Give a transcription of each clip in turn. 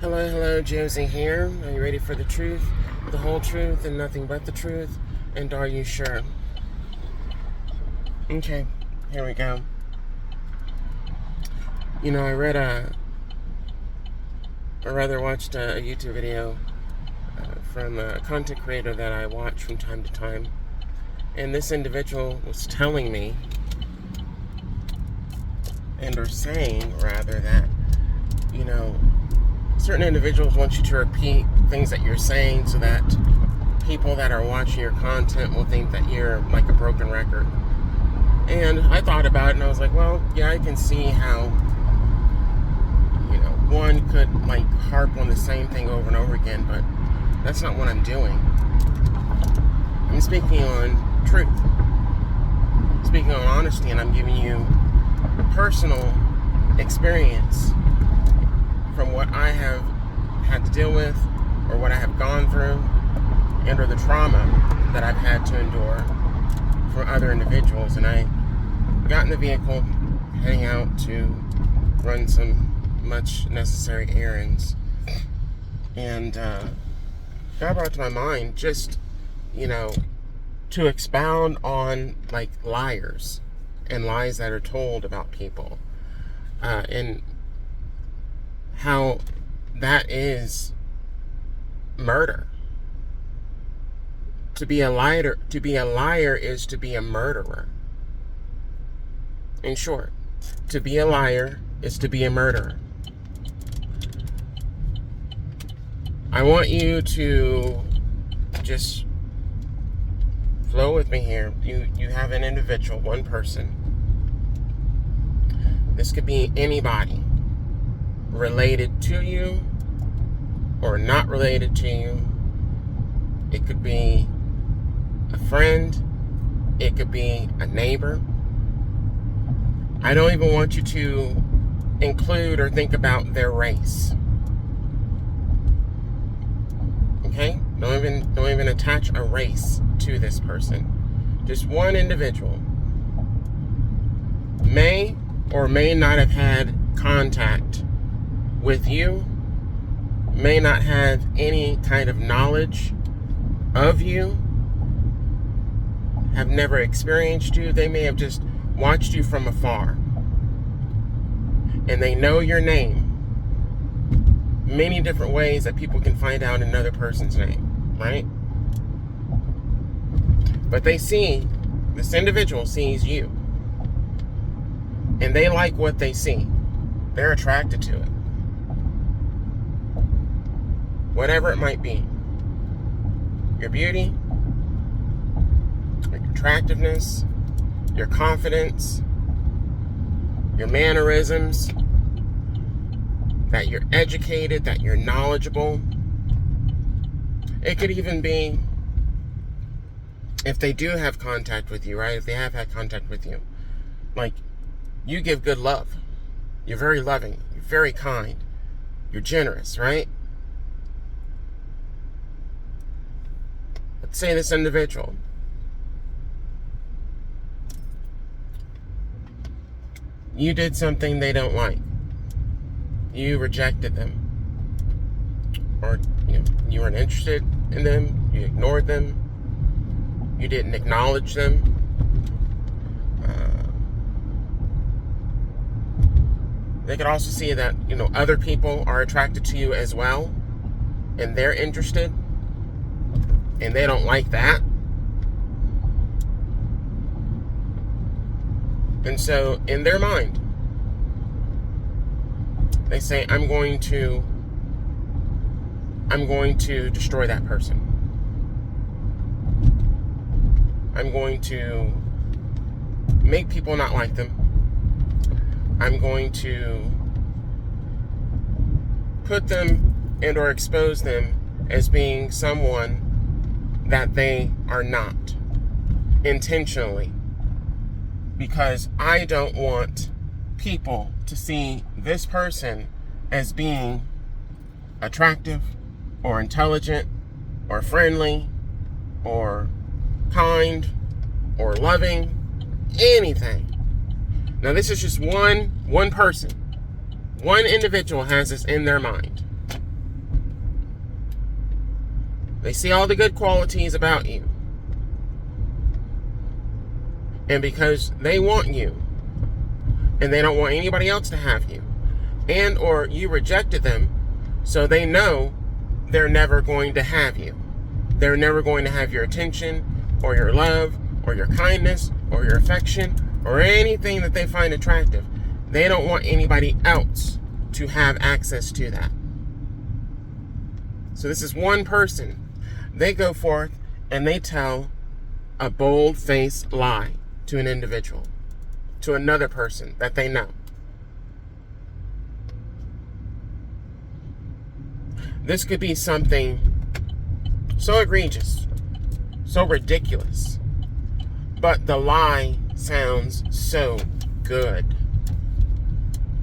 Hello, hello, Josie here. Are you ready for the truth, the whole truth, and nothing but the truth? And are you sure? Okay, here we go. I read watched a YouTube video from a content creator that I watch from time to time. And this individual was telling me, or saying rather, that, certain individuals want you to repeat things that you're saying so that people that are watching your content will think that you're like a broken record. And I thought about it and I was like, well, yeah, I can see how, one could like harp on the same thing over and over again, but that's not what I'm doing. I'm speaking on truth, speaking on honesty, and I'm giving you personal experience from what I have had to deal with, or what I have gone through, and or the trauma that I've had to endure from other individuals. And I got in the vehicle, heading out to run some much necessary errands, and God brought to my mind just, to expound on like liars and lies that are told about people, and how that is murder. To be a liar is to be a murderer. In short, to be a liar is to be a murderer. I want you to just flow with me here. You have an individual, one person. This could be anybody related to you or not related to you. It could be a friend. It could be a neighbor. I don't even want you to include or think about their race. Okay? Don't even attach a race to this person. Just one individual may or may not have had contact with you, may not have any kind of knowledge of you, have never experienced you. They may have just watched you from afar, and they know your name. Many different ways that people can find out another person's name, right? But this individual sees you, and they like what they see. They're attracted to it. Whatever it might be. Your beauty, your attractiveness, your confidence, your mannerisms, that you're educated, that you're knowledgeable. It could even be if they do have contact with you, right? If they have had contact with you, like, you give good love. You're very loving. You're very kind. You're generous, right? Let's say this individual, you did something they don't like. You rejected them. Or, you weren't interested in them. You ignored them. You didn't acknowledge them. They could also see that, other people are attracted to you as well, and they're interested, and they don't like that. And so, in their mind, they say, I'm going to destroy that person. I'm going to make people not like them. I'm going to put them and or expose them as being someone that they are not, intentionally, because I don't want people to see this person as being attractive or intelligent or friendly or kind or loving, anything. Now, this is just one person. One individual has this in their mind. They see all the good qualities about you. And because they want you, and they don't want anybody else to have you, and or you rejected them, so they know they're never going to have you. They're never going to have your attention, or your love, or your kindness, or your affection, or anything that they find attractive. They don't want anybody else to have access to that. So this is one person. They go forth and they tell a bold-faced lie to an individual, to another person that they know. This could be something so egregious, so ridiculous, but the lie sounds so good.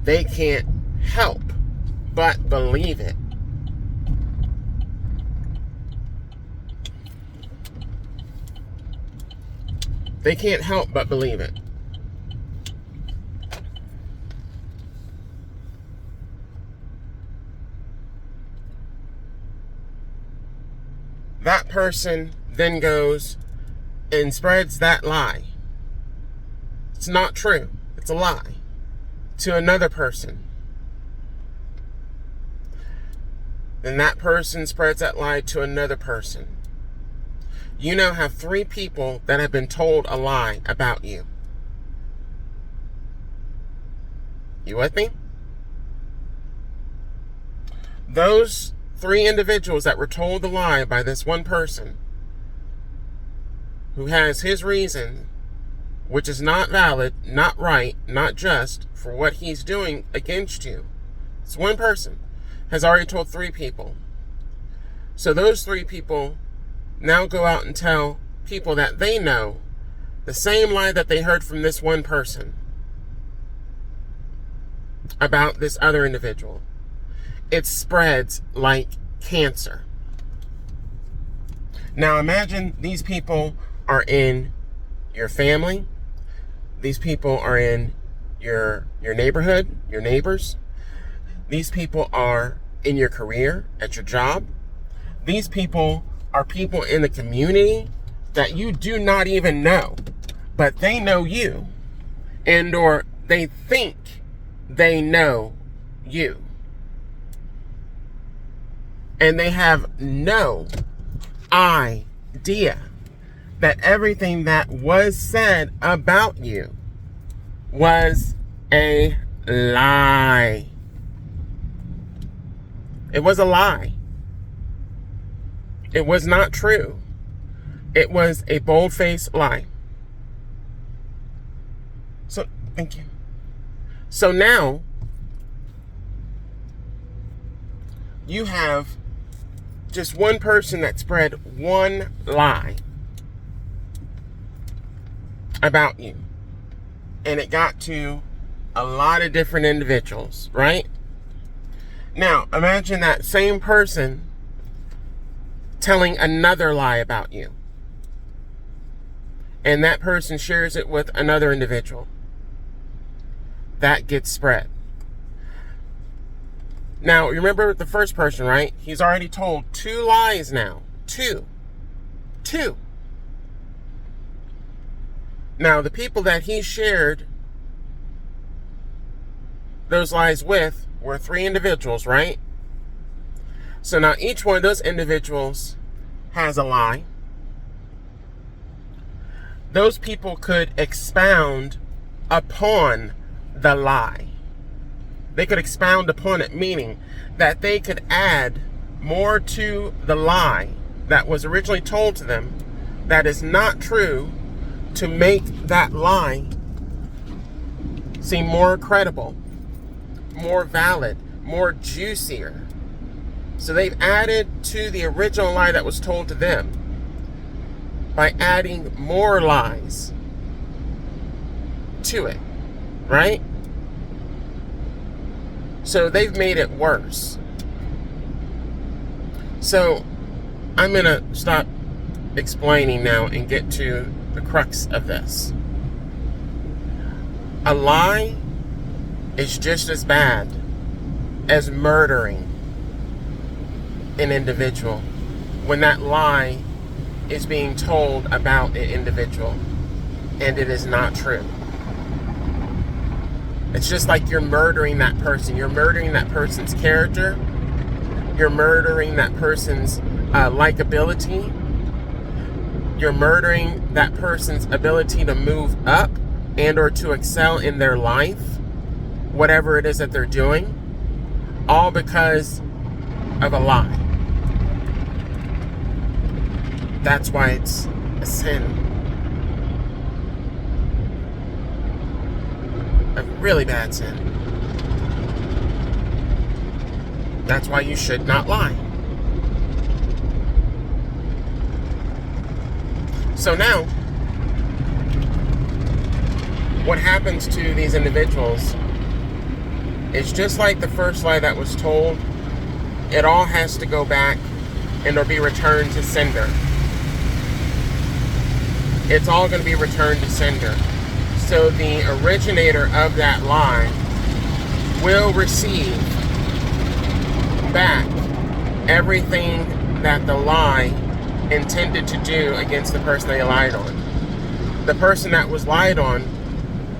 They can't help but believe it. They can't help but believe it. That person then goes and spreads that lie. It's not true. It's a lie. To another person. Then that person spreads that lie to another person. You now have 3 people that have been told a lie about you. You with me? Those 3 individuals that were told the lie by this one person, who has his reason, which is not valid, not right, not just, for what he's doing against you. It's one person, has already told 3 people. So those 3 people now go out and tell people that they know the same lie that they heard from this one person about this other individual. It spreads like cancer. Now imagine these people are in your family. These people are in your neighborhood, your neighbors. These people are in your career, at your job. These people are people in the community that you do not even know, but they know you, and or they think they know you. And they have no idea that everything that was said about you was a lie. It was a lie. It was not true. It was a bold-faced lie. So, thank you. So now, you have just one person that spread one lie about you. And it got to a lot of different individuals, right? Now, imagine that same person telling another lie about you. And that person shares it with another individual. That gets spread. Now, remember the first person, right? He's already told 2 lies now. 2. Now, the people that he shared those lies with were 3 individuals, right? So now each one of those individuals has a lie. Those people could expound upon the lie. They could expound upon it, meaning that they could add more to the lie that was originally told to them that is not true, to make that lie seem more credible, more valid, more juicier. So they've added to the original lie that was told to them by adding more lies to it, right? So they've made it worse. So I'm going to stop explaining now and get to the crux of this. A lie is just as bad as murdering an individual when that lie is being told about an individual and it is not true. It's just like you're murdering that person. You're murdering that person's character. You're murdering that person's likability. You're murdering that person's ability to move up and or to excel in their life, whatever it is that they're doing, all because of a lie. That's why it's a sin. A really bad sin. That's why you should not lie. So now, what happens to these individuals is just like the first lie that was told, it all has to go back and or be returned to sender. It's all going to be returned to sender. So the originator of that lie will receive back everything that the lie intended to do against the person they lied on. The person that was lied on,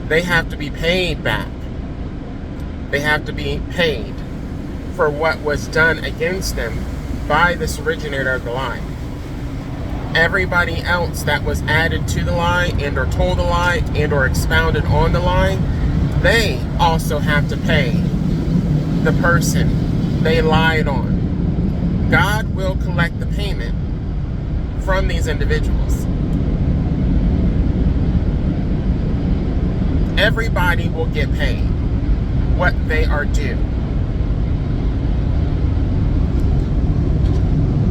they have to be paid back. They have to be paid for what was done against them by this originator of the lie. Everybody else that was added to the lie and or told the lie and or expounded on the lie, they also have to pay the person they lied on. God will collect the payment from these individuals. Everybody will get paid what they are due.